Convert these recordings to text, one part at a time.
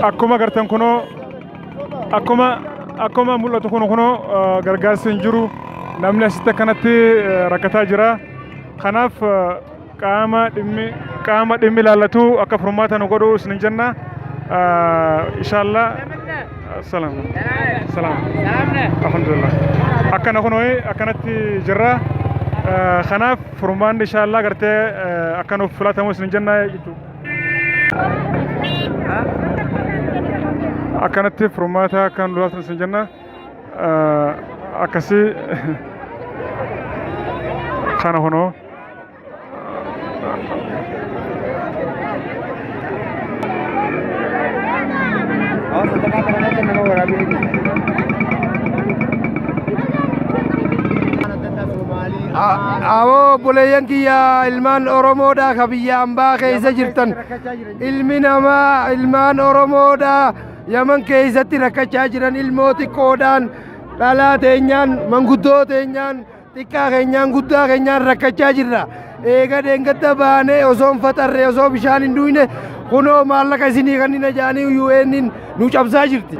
Akkuma gartan kuno akkuma mul'atu kuno gargaarsi hin jiru namni asitti akkanatti rakkataa jira. Kanaaf qaama dhimmi ilaallatu akka furmaata nu godhu isin jenna. Inshallah. Salam. Alhamdulillah. Akkana kuno akkanatti jirra. Kanaaf furmaanni inshallah gartee akka nuuf filatamu isin jenna jechuudha. Akkanatti furmaata kan lulaatan isin jenna akkasii kana hono Awo buleeyyan kiyya ilmaan Oromoodha ka biyya ambaa keessa jirtan ilmi namaa ilmaan Oromoodha Yaman keessatti rakkachaa jiran ilmoo xiqqoodhaan dhalaa teenyaan manguddoo teenyaan xiqqaa keenyaan guddaa keenyaan rakkachaa jirra. Eega deengadda baanee osoo hin faxarre osoo bishaan hin dhuyne kunoo maallaqa isinii kannina jaanii UN'n nu cabsaa jirti.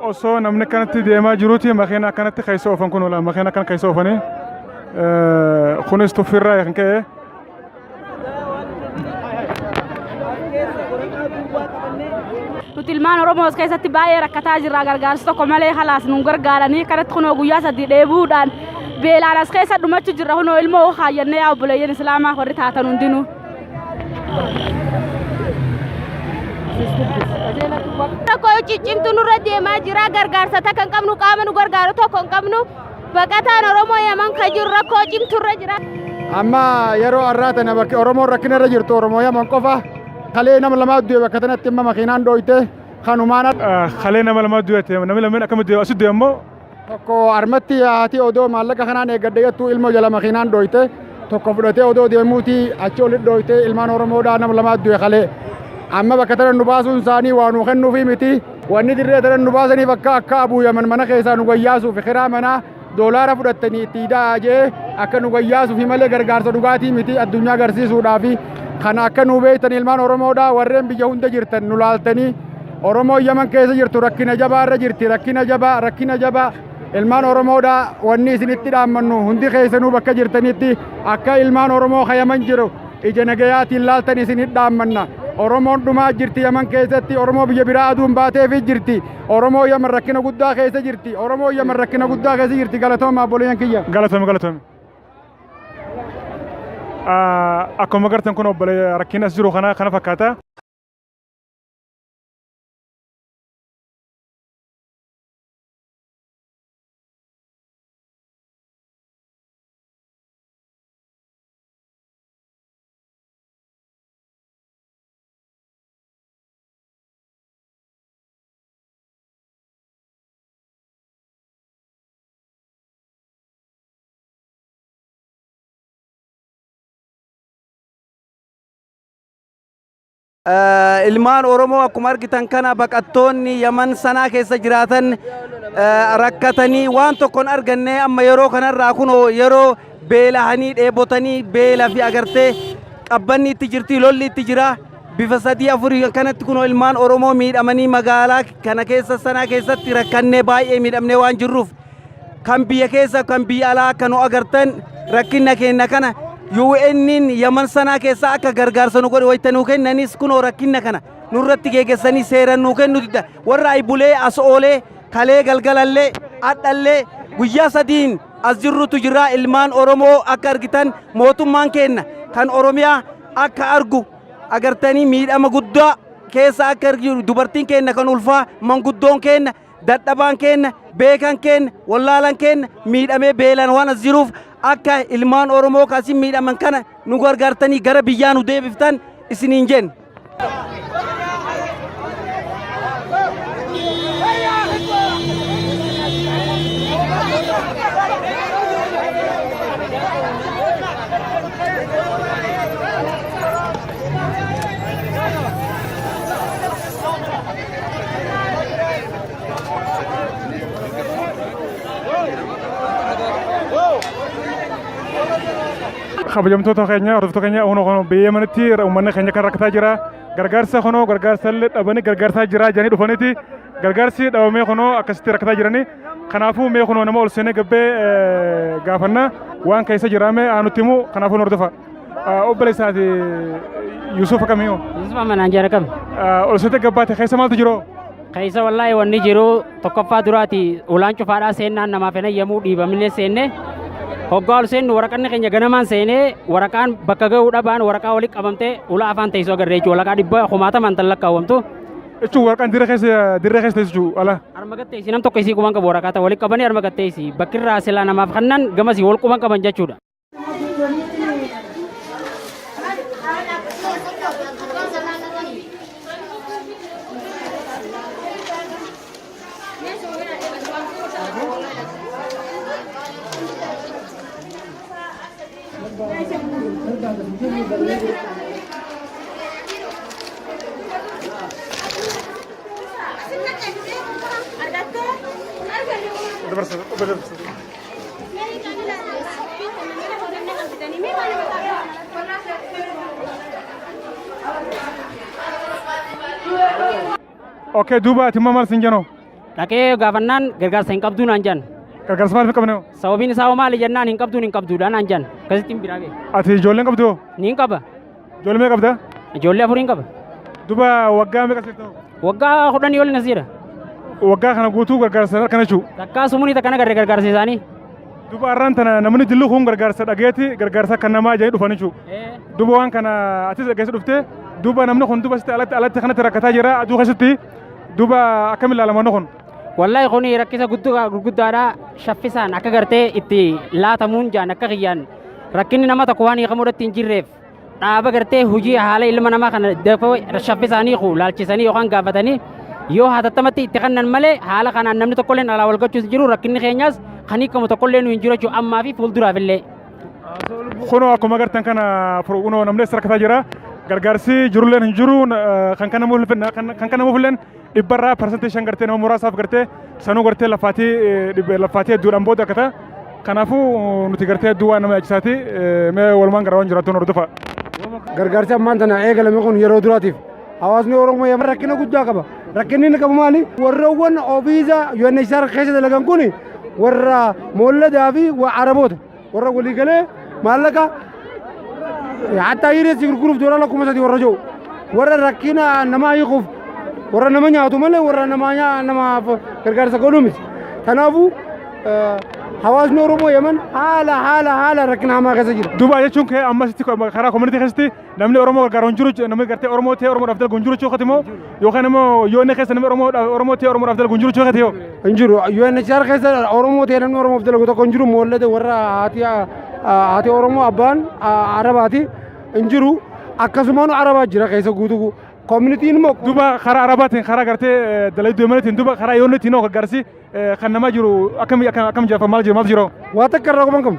Osoo namni kanatti deemaa jiruuti makiina akkanatti keessa oofan kun ola makiina akkan keessa oofanii kunis tuffirraa kan ka'e. Nuti ilmaan Oromoo keessatti baay'ee rakkataa jirra gargaarsa tokko malee halaas nu gargaaranii kanatti kunoo guyyaa sadii dheebuudhaan beelaan as keessa dhumachuu jirra kunoo ilmoo haayyannee yaa obboleeyyan Islaamaa warri taatan hundinuu. Tokko ciccimtu nurra deemaa jira gargaarsa takka hin qabnu qaama nu gargaaru tokko hin qabnu baqataan Oromoo Yaman ka jiru rakkoo cimturra jira. Amma yeroo har'aa tana bakki Oromoon rakkina irra jirtu Oromoo Yaman qofa kalee nama lamaa du'e bakka tanatti amma makiinaan dhoyte kanumaan kalee nama lamaa du'e namni lameen akkamitti asii du'e ammoo tokko armatti haati odoo maallaqa kanaan eeggadde jettuu ilmoo jala makiinaan dhoyte tokko fudhatee odoo deemuuti achi olitti dhoyte ilmaan Oromoodhaa nama lamaa du'e kalee. Amma bakka tana nu baasuun isaanii waa nu kennuufi miti wanni dirree tana nu baasaniif akka Abuu Yaman mana keessaa nu gayyaasuuf kiraa manaa doolaara fudhattanii itti hidhaa jee akka nu gayyaasuufi malee gargaarsa dhugaatii miti addunyaa agarsiisuudhaafi kana akka nu beektan ilmaan Oromoodhaa warreen biyya hunda jirtan nu laaltanii Oromoon Yaman keessa jirtu rakkina jabaa irra jirti rakkina jabaa ilmaan Oromoodhaa wanni isinitti dhaammannu hundi keessanuu bakka jirtanitti akka ilmaan Oromoo ka Yaman jiru ija nagayaatiin laaltan isinitti dhaammanna. Oromoon dhumaa jirti Yaman keessatti Oromoo biyya biraa aduun baateefi jirti Oromoo Yaman rakkina guddaa keessa jirti Oromoo Yaman rakkina guddaa keessa jirti galatooma obboleeyyan kiyya galatoome akkuma gartan kun obbolee rakkina as jiru kana fakkaata. Ilmaan Oromoo akkuma argitan kana baqattoonni Yaman sanaa keessa jiraatan rakkatanii waan tokkoon arganne amma yeroo kanarraa kunoo yeroo beelahanii dheebotanii beela fi agartee qabbanni itti jirti lolli itti jira bifa sadii afurii kanatti kunoo ilmaan Oromoo miidhamanii magaalaa kana keessa sanaa keessatti rakkannee baay'ee miidhamnee waan jirruuf kan biyya keessa kan biyya alaa akka nu agartan rakkinna keenya kana UN'n Yaman sanaa keessa akka gargaarsa nu godhe wayita nuu kennanis kunoo rakkinna kana nurratti geegessanii seeran nuu kennutidha warra ay bulee as oolee kalee galgalallee adhallee guyyaa sadiin as jirrutu jira ilmaan Oromoo akka argitan mootummaan kenna kan Oromiyaa akka argu agartanii miidhama guddaa keessa akka argu dubartiin kenna kan ulfaa manguddoon kenna dadhabaan kenna beekan kenna wallaalan kenna miidhamee beelan waan as jiruuf akka ilmaan Oromoo kaasiin miidhaman kana nu gargaartanii gara biyyaa nu deebiftan isiniin jenna. kabajamtoota keenya hordoftoota keenya ono biyya manatti uummanni keenya kan rakkataa jira gargaarsa kono gargaarsa illee dhabanii gargaarsaa jira jedhanii dhufaniiti gargaarsi dhabamee kono akkasitti rakkataa jiranii kanaafuu mee kono nama ol seenee gabbee gaafanna waan keessa jiraame aanutti himu kanaafuu nu hordofa obboleessaati Yusuf akkamiyyuu Yusuf amanaan jara kam ol seete gabbaate keessa maaltu jiru keessa wallaahi wanni jiru tokkoffaa duraati ulaan cufaadhaa seennaan namaaf hin eeyyamuu dhiibamillee seenne hoggaa ol seennu waraqaan keenya ganamaan seenee waraqaan bakka ga'uu dhabaan waraqaa walitti qabamtee ulaa afaan teessoo agarree jechuudha waraqaa dhibba kumaatamaan tan lakkaawwamtu. Jechuun waraqaan dirree keessa teessu ala. Arma gatteessi nam tokko isii quban qabu waraqaa ta'e walitti qabanii arma gatteessi bakkirraa silaa namaaf kannan gamasii wal quban qaban jechuudha. Oke, duba timma maal sin jenoo? Dhaqee gaafannaan gargaarsa hin qabduu naan jan. Gargaarsa maal hin qabne? Sababiin isaa maali jennaan hin qabduudha naan jan. Akkasitti hin biraa bee. Ati ijoolleen qabdu? Ni hin qaba. Ijoollee meeqa qabda? Ijoollee afurii hin qaba. Duba waggaa meeqa sirta? Waggaa 10 oli nasiira. Waggaa kana guutuu gargaarsa kana jechuudha. Takkaa sumurii takka nagarre gargaarsa isaanii. Duba arraan tana namni dillu kun gargaarsa dhageeti gargaarsa kan namaa jedhanii dhufan jechuudha. Duba waan kana atis dhageessa dhuftee duba namni kun duba sitti alatti kanatti rakkataa jira aduu keessatti duba akkamiin ilaalaman kun. Wallaahi kun rakkisa gurguddaadha shaffisaan akka gartee itti laatamuun jaan akka kiyyaan rakkinni nama tokko waan hiikamuudhatti hin jirreef dhaaba gartee hojii haala ilma namaa kana dafoo shaffisaanii laalchisanii yookaan gaafatanii yoo hatattamatti itti kannan malee haala kanaan namni tokkolleen alaa wal gochuus jiru rakkinni keenyaas kan hiikamu tokkollee nu hin jiru jechuudha ammaa fi fuulduraaf illee. Kunoo akkuma agartan kana kunoo namni rakkataa jira gargaarsi jirulleen hin jiru kan kana muufilleen dhibbarraa parsantii 5 gartee nama muraasaaf gartee sanuu gartee laffaatii hedduudhaan booda akkata kanaafuu nuti gartee hedduu waan nama yaachisaati mee walumaan gara waan jiraattuun hordofa. Gargaarsi ammaan tana eegalame kun yeroo duraatiif hawaasni Oromoo yamma rakkina guddaa qaba. Rakkinni inni qabu maali? Warroowwan ofiisa UNHCR keessa dalagan kun warra molladaa fi Araboota warra waliigalee maallaqa hatta hiriirsi gurguruuf doolaa 3,000 warra jiru warra rakkina namaa hiikuuf warra nama nyaatu malee warra namaaf gargaarsa godhu miti. Kanaafuu hawaasni Oromoo Yemen haala rakkina hamaa keessa jira. Duuba jechuun kee ammasitti karaa koominitii keessatti namni Oromoo gargaaru hin jiru namni gartee Oromoo ta'e Oromoodhaaf dalgu hin jiru jechuudha moo yookaan immoo yoonni keessa namni Oromoo ta'e Oromoodhaaf dalgu hin jiru jechuudha yoo. Hin jiru UNHCR keessa Oromoo ta'e namni Oromoof dalgu tokko hin jiru moollate warra haati Oromoo abbaan Arabaati hin jiru akkasumaan Arabaa jira keessa guutuu. Koominitiin immoo duuba karaa Arabaatiin karaa gartee dalayduu Yemenitiin duuba karaa yoonnitiin hoo gargaarsi kan namaa jiru akkam jaafa maal jiru. Waa takka irraa qaban qabnu.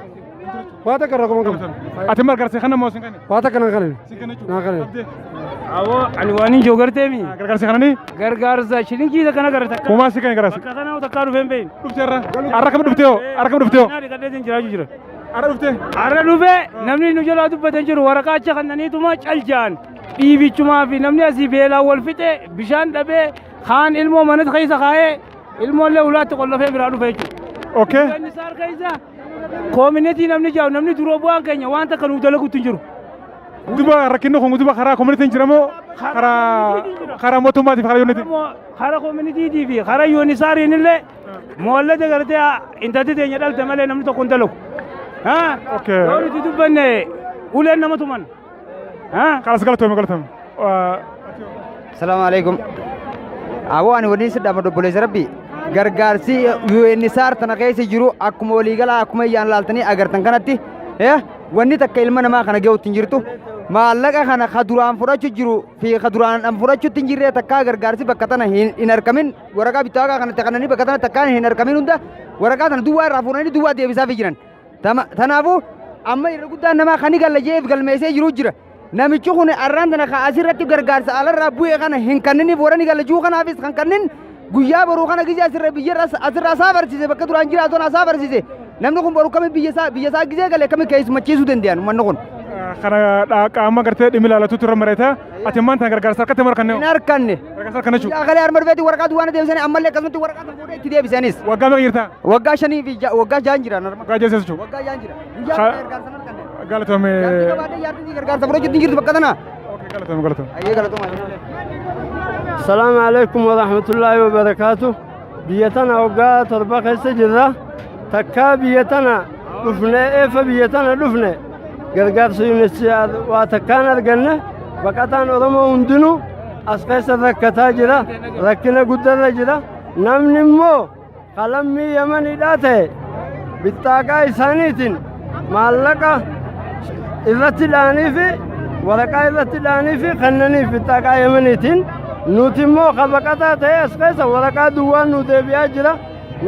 Waa takka irraa qaban qabnu. Ati maal gargaarsi kan namaa sin kanne? Waa takka nan kanne. Naa kanne. Awoo ani waan hin joogartee mi. Gargaarsi kanani? Gargaarsa shilinkii kana gargaarsa. Kumaa si kan gargaarsi? Bakka kana takkaa dhufeen beeyin. Dhufteerra. Arra kam dhuftee? Arra kam dhuftee? Naani gadheetiin jiraachuu jira. Arra dhuftee? Arra dhufee namni nu jalaa dubbatan jiru waraqaa acha kannaniituma caljaan. Dhiibichumaa fi namni asii beelaa wal fixe bishaan dhabee kaan ilmoo manatti keessa kaa'ee ilmoollee ulaatti qollofee biraa dhufe jechuudha. Okay. Inni saar keessa koominitii namni jaa'u namni duroo bu'aan keenya waan takka nuuf dalaguutti hin jiru. duba rakkinni kun duba karaa community jiramo karaa mootummaatiif karaa yooniti Karaa community fi karaa yoonisaariin illee moollee gartee intatti teenya dhalte malee namni tokko hin dalagu. Okay. Yoo nuti dubbanne uleen nama tuman. kalas galatoome Assalamu alaikum. Awaan waliin sidhaa madobboleessa rabbi gargaarsi UNHCR tana keessa jiru akkuma waliigalaa akkuma iyyaan laaltanii agartan kanatti wanni takka ilma namaa kana ga'uutti hin jirtu maallaqa kana kaduraan fudhachuu jiru fi kaduraan fudhachuutti hin jirre takka gargaarsi bakka tana hin argamin waraqaa bittaa kanatti kananii bakka tana takkaan hin argamin hunda waraqaa tana duwwaa irraa fuudhanii duwwaa deebisaa fi jiran. Tanaafuu amma irra guddaan namaa kan gallajeef galmeessee jiru jira. Namichi kun arraan tana asirratti gargaarsa alarraa bu'ee kana hin kanniniif warani gallachuu kanaafis kan kannin guyyaa boruu kana gizee asirraa isaa barsiise bakka duraan jiraatu isaa barsiise. Namni kun boruu kami biyya isaa gizee galee kami keessummachiisuu danda'an manni kun. Kana qaama gartee dhimmi ilaalatuutu irra mareeta ati maanta gargaarsa harkatti markanne. Hin harkanne. Gargaarsa harkanne jechuudha. Yaa galee armar beeti waraqaa duwwaana deebisanii ammallee akkasumatti waraqaa kan fuudhee itti deebisanis. Waggaa meeqa jirta? Waggaa 5 fi waggaa 6 jira. Waggaa 6 jechuudha. Waggaa 6 jira. Guyyaa gargaarsa harkanne. Galatoome. Yaadni gargaarsa fudhachuutti hin jirtu bakka tana. Galatoome. Ayyee galatooma. Assalamu alaikum wa rahmatullahi wa barakatuh. Biyya tana waggaa 7 keessa jirra. Takkaa biyya tana dhufne eefa biyya tana dhufne gargaarsa UNHCR waa takkaan arganne baqataan Oromoo hundinuu as keessa rakkataa jira rakkina guddarra jira namni immoo qalammii Yamaniidhaa ta'e bittaaqaa isaaniitiin maallaqa irratti dhaanii fi waraqaa irratti dhaanii fi kannaniif bittaaqaa Yamaniitiin nuti immoo baqataa ta'e as keessa waraqaa duwwaan nu deebi'aa jira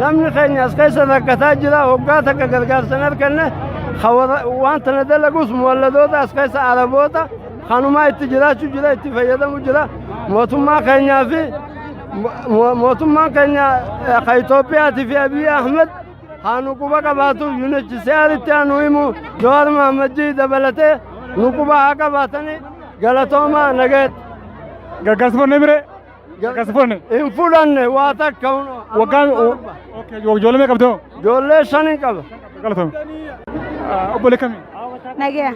namni keenya as keessa rakkataa jira hoggaa takka gargaarsan arganne waan tana dalagus muwalladoota as keessa araboota kanumaa itti jiraachuu jira itti fayyadamu jira mootummaa keenyaa fi mootummaan keenya ka Itoophiyaatii fi Abiy Ahmed haanu quba qabaatu UNHCRitti haanu himu Jawaar Mohammadii dabalatee nu quba haa qabaatanii galatoomaa nageet. Gargaarsa fudhanne mire? Gargaarsa fudhanne? Hin fudhanne waa takka waggaan ijoollee meeqa qabdoo? Ijoollee 5 qaba. Galatoome. Obbolee kamii? Nagaya.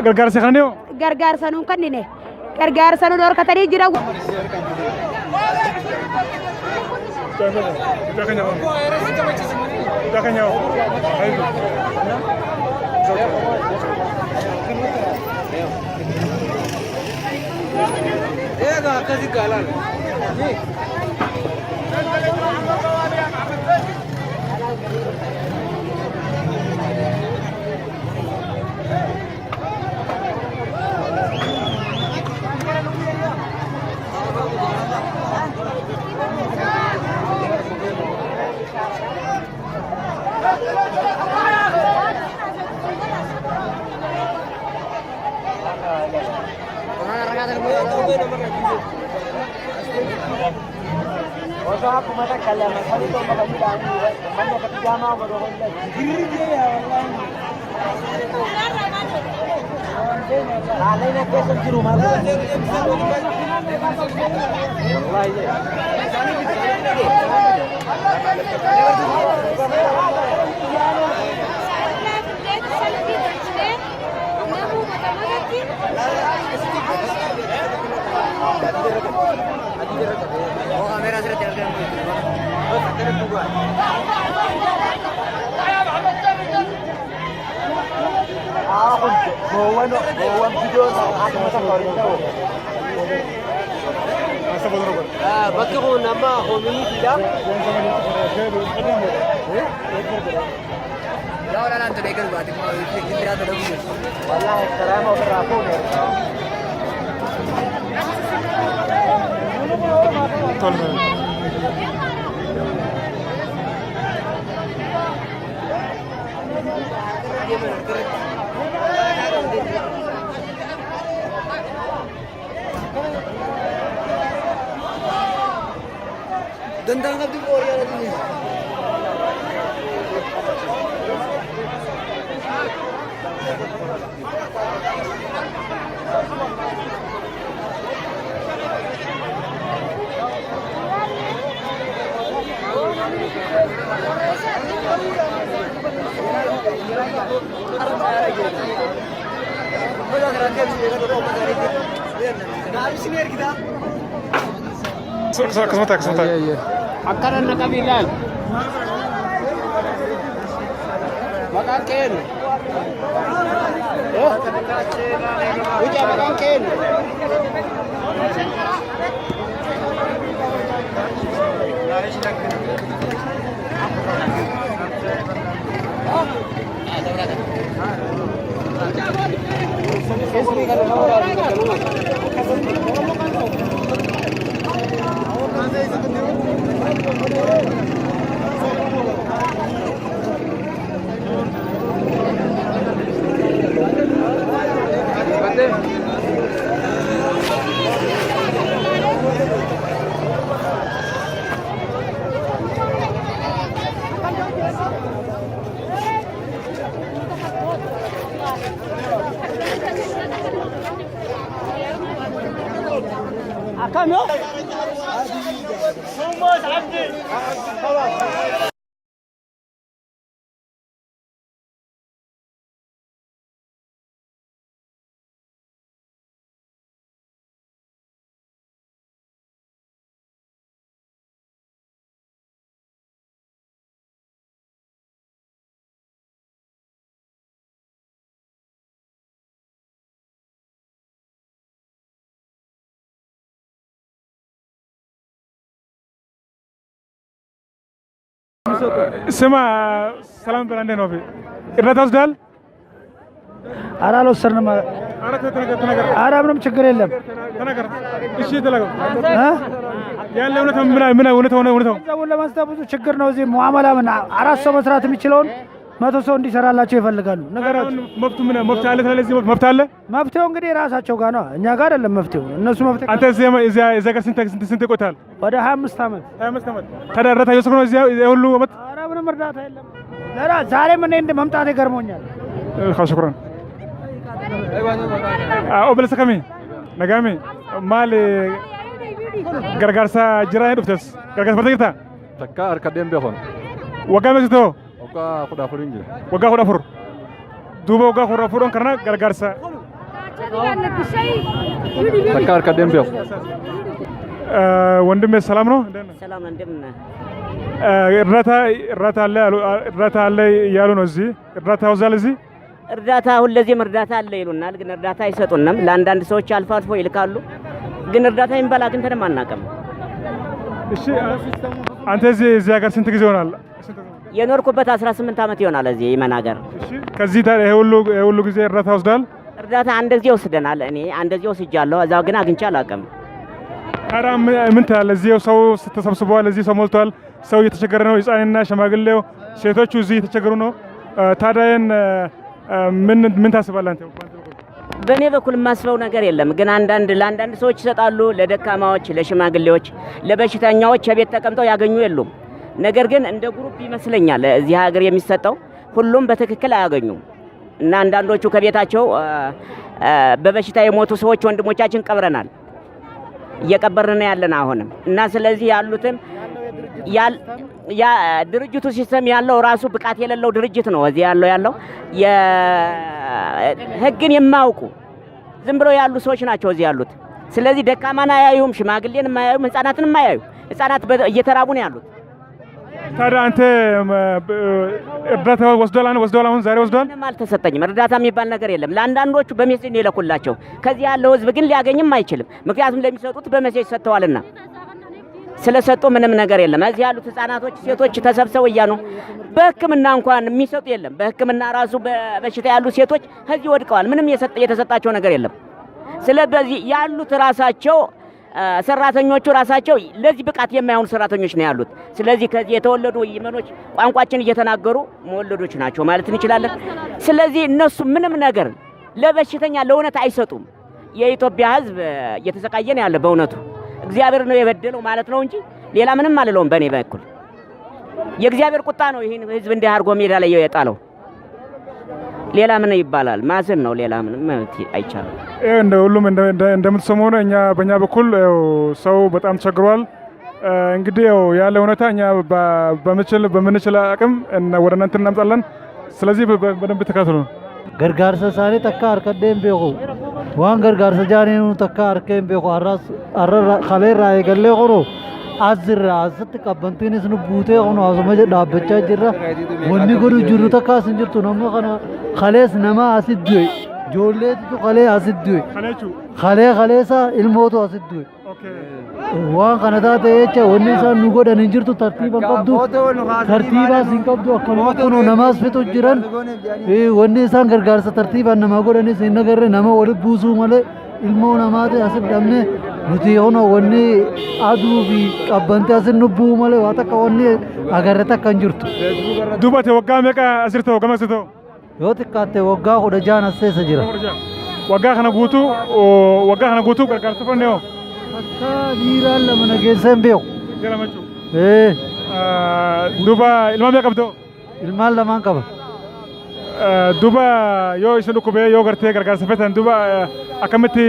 Gargaarsa kana yoo? Gargaarsa nuun kannine. Gargaarsa nuun horkatanii jira. Bakki kun nama homiitiidha. Yoo dhalaan ture eegalu baate gidiraa ta'uu jiru. Wallaahi karaa nama ofirraa fuudhe. Dandang abdi boya lagi. كسمتك أكرنا قبيلان مكان كين وجا مكان كين كم سمع سلام برانده نوفي إرادة أصدال أنا لو سرنا ما أنا منهم شكر لهم تناكر إيش تلاقوا ها يا اللي ونتهم منا ونتهم ولا ما استبوز شكر نوزي معاملة من عرس مسرات ميشلون ما تسون دي سر الله شيء فلقانو نقدر مفتو منا مفتو على ثلاثة زي مفتو على مفتو انقدي راسه شوكانو نياقار ولا مفتو الناس مفتو أنت زي ما إذا كان سنت قتال وده هم مستعمل ترى رتا يوسكون زي يقولوا مت أنا من مردات هلا لا زاري من عند ممتاز كرمونيا خلاص شكرا أقبل سكمي نجامي مالي غرغرسا جراي دفتس غرغرسا بتاعتها تكا أركاديم بيخون وقام يسدو وقا خدا فرنجي وقا خدا فر دوبا وقا خدا فرون كرنا غرغرسا تكا أركاديم بيخ وندم سلام نو سلام ندمنا እርዳታ አለ ያሉ ነው። እዚህ እርዳታ ወዛል እዚህ እርዳታ ሁለዚህም እርዳታ አለ ይሉናል፣ ግን እርዳታ አይሰጡንም። ለአንዳንድ ሰዎች አልፎ አልፎ ይልካሉ፣ ግን እርዳታ የሚባል አግኝተንም አናውቅም። እሺ አንተ እዚህ ሀገር ስንት ጊዜ ሆናል? የኖርኩበት 18 ዓመት ይሆናል እዚህ የመን ሀገር። እሺ ከዚህ ይሄ ሁሉ ጊዜ እርዳታ ወስዳል? እርዳታ አንድ ጊዜ ወስደናል። እኔ አንድ ጊዜ ወስጃለሁ፣ እዛው ግን አግኝቼ አላውቅም። ታዲያ ምን ትላለህ? እዚህ ሰው ተሰብስቧል፣ እዚህ ሰው ሞልቷል፣ ሰው እየተቸገረ ነው። ህፃንና ሽማግሌው ሴቶቹ እዚህ እየተቸገሩ ነው። ታዲያን ምን ታስባለህ አንተ? በእኔ በኩል የማስበው ነገር የለም፣ ግን ለአንዳንድ ሰዎች ይሰጣሉ፣ ለደካማዎች፣ ለሽማግሌዎች፣ ለበሽተኛዎች የቤት ተቀምጠው ያገኙ የሉም። ነገር ግን እንደ ግሩፕ ይመስለኛል እዚህ ሀገር የሚሰጠው ሁሉም በትክክል አያገኙም እና አንዳንዶቹ ከቤታቸው በበሽታ የሞቱ ሰዎች ወንድሞቻችን ቀብረናል፣ እየቀበርን ያለን አሁንም እና ስለዚህ ያሉትን ድርጅቱ ሲስተም ያለው ራሱ ብቃት የሌለው ድርጅት ነው። እዚህ ያለው ህግን የማያውቁ ዝም ብለው ያሉ ሰዎች ናቸው እዚህ ያሉት። ስለዚህ ደካማን አያዩም፣ ሽማግሌን አያዩም፣ ህፃናትን አያዩ። ህፃናት እየተራቡ ነው ያሉት። ታዲያ አንተ እርዳታ ወስደዋል? አሁን ዛሬ ወስደዋል? ምንም አልተሰጠኝም። እርዳታ የሚባል ነገር የለም። ለአንዳንዶቹ በሜሴጅ ነው የለኩላቸው። ከዚህ ያለው ህዝብ ግን ሊያገኝም አይችልም፣ ምክንያቱም ለሚሰጡት በሜሴጅ ሰጥተዋልና። ስለሰጡ ምንም ነገር የለም። እዚህ ያሉት ህፃናቶች፣ ሴቶች ተሰብስበው እያኑ በህክምና እንኳን የሚሰጡ የለም። በህክምና ራሱ በበሽታ ያሉ ሴቶች ከዚህ ወድቀዋል። ምንም የተሰጣቸው ነገር የለም። ስለዚህ ያሉት ራሳቸው ሰራተኞቹ ራሳቸው ለዚህ ብቃት የማይሆኑ ሰራተኞች ነው ያሉት። ስለዚህ ከዚህ የተወለዱ የመኖች ቋንቋችን እየተናገሩ መወለዶች ናቸው ማለት እንችላለን። ስለዚህ እነሱ ምንም ነገር ለበሽተኛ ለእውነት አይሰጡም። የኢትዮጵያ ህዝብ እየተሰቃየ ነው ያለ በእውነቱ እግዚአብሔር ነው የበደለው ማለት ነው እንጂ ሌላ ምንም አልለውም። በእኔ በኩል የእግዚአብሔር ቁጣ ነው ይሄን ህዝብ እንዲህ አድርጎ ሜዳ ላይ የጣለው። ሌላ ምን ይባላል? ማዘን ነው። ሌላ ምንም አይቻልም። እንደ ሁሉም እንደምትሰማው ነው። እኛ በእኛ በኩል ሰው በጣም ተቸግሯል። እንግዲህ ያለ እውነታ እኛ በምንችል አቅም ወደ እናንተ እናምጣለን። ስለዚህ በደንብ ተከታተሉ። gargaarsa isaanii takka harkadhee hin beeku waan gargaarsa jaaniin takka harkee hin beeku har'a kaleerraa eegallee kunu as jirra asitti qabbantiinis nu buutee kunu asuma dhaabbachaa jirra wanni godhu jiru takka as hin jirtu namni kana kalees nama asit du'e ijoolleetitu kalee asit du'e kaleessa ilmootu asit du'e waan kana taate jecha wanni isaan nu godhan hin jirtu tartiiba qabdu tartiibaas hin qabdu akkuma kunoo namaas fixu jiran wanni isaan gargaarsa tartiibaan namaa godhanis hin agarre nama walitti buusuu malee ilmoo namaati asit dhabne nuti kunoo wanni aduu fi qabbanti asit nu bu'u malee waa takka wanni agarre takka hin jirtu. Duubate waggaa meeqa asirta hoggama asirta? Yoo xiqqaatte waggaa 16 as keessa jira. Waggaa kana guutuu gargaarsa fannee hoo? Akka dhiiraan lama nageessa hin beeku. Jala machuu. Duuba ilmaan meeqa qabdu? Ilmaan lamaan qaba. Duuba yoo isin dhukkubee yoo gartee gargaarsa feetan duuba akkamitti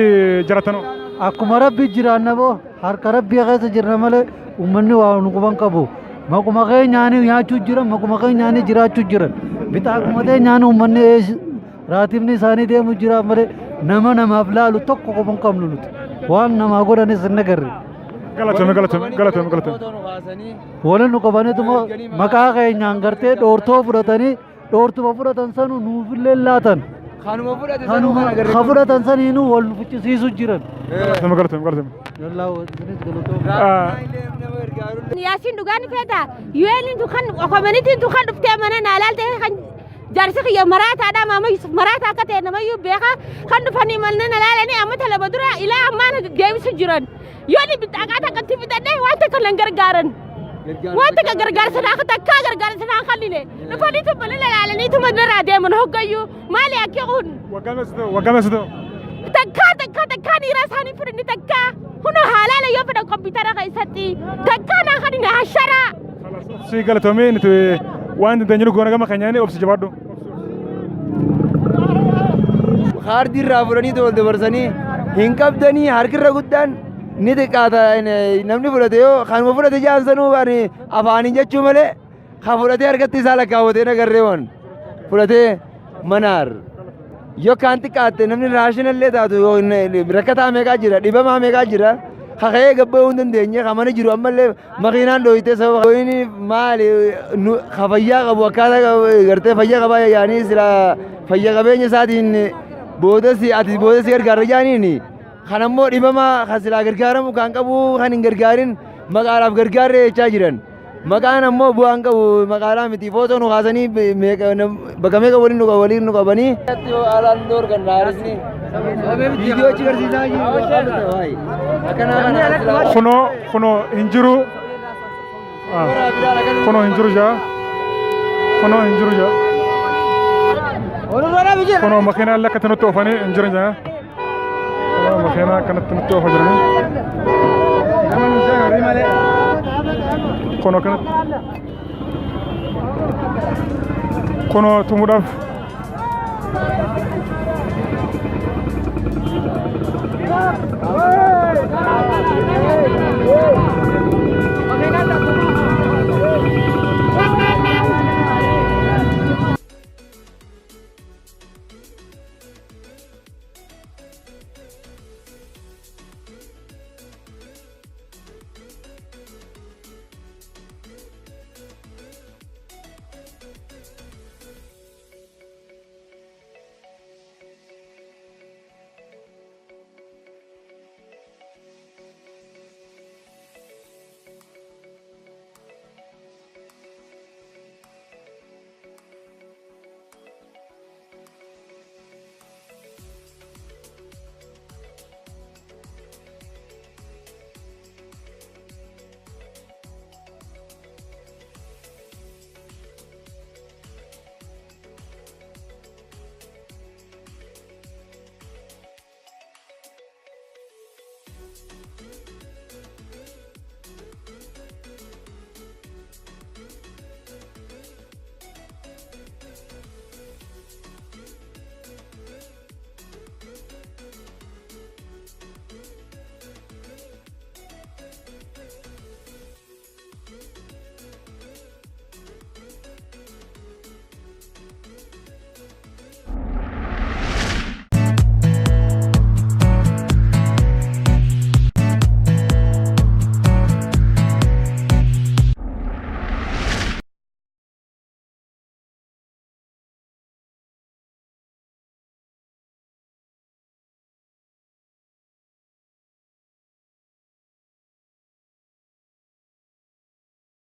jiraatanu? Akkuma rabbi jiraanna boo harka rabbii keessa jirna malee uummanni waa nu quban qabu. Makuma keenyaanii nyaachuu jiran makuma keenyaanii jiraachuu jiran. Bitaa akkuma keenyaanii uummanni raatiifni isaanii deemu jira malee nama namaaf laalu tokko quban qabnu nuti. Waan namaa godhanis hin agarre. Galatoomi. Waliin nu qabanituma maqaa keenyaan gartee dhoortoo fudhatanii dhoortuma fudhatan sanu nuufillee laatan. Ka fudhatan saniinuu wal ficcisiisu jiran. Galatoomi. Yaasiin dhugaan feeta yu'eeniin kan koominitiin kan dhuftee mana naalaaltee kan jaarsi kiyya maraataadha maama Yusuf maraataa akka ta'e namayyuu beeka kan dhufanii malna nalaalanii amma talaba dura ilaa ammaan deebisu jiran yooni bitaqaa takkatti fixadhee waan takka lan gargaaran waan takka gargaarsa naa takkaa gargaarsa naa kannine dhufanii tubbala nalaalanii tuma biraa deeman hoggayyuu maali akka kun waggameessitu takkaa dhiira isaanii fudhanni takkaa huno haalaala yoo fedhan kompiitara keessatti takkaa naa kannine hasharaa. Si galatoomii nuti waan dandeenyu goona gama keenyaanii obsi jabaadhu. Kaardii irraa fudhanii wal dabarsanii hin qabdanii harkirra guddaan ni xiqqaata namni fudhate yoo kanuma fudhate jaansanuu afaaniin jechuu malee kan fudhatee harkatti isaa lakkaawwatee nagarree waan fudhatee manaar yoo kaan xiqqaatte namni raashinallee taatu rakkataa meeqaa jira dhibamaa meeqaa jira kaka'ee gabba'uu hin dandeenye kamana jiru ammallee makiinaan dhooyitee sababa inni maali ka fayyaa qabu akkaataa gartee fayyaa qabaa yaanii sila fayya qabeenya isaatiin ati boodasi gargaarra jaaniini kan ammoo dhibamaa kan silaa gargaaramu kan qabu kan hin gargaarin maqaadhaaf gargaarre jechaa jiran maqaan ammoo bu'aan qabu maqaadhaa miti footoo nu kaasanii bakka meeqa waliin nu qabanii alaan doorgan naarisni viidiyoochi garsiisaa jiru kuno hin jiru kuno makiinaa lakkatti nutti oofanii hin jiran jaa makiinaa akkanatti nutti oofa jiranii kuno tumuudhaaf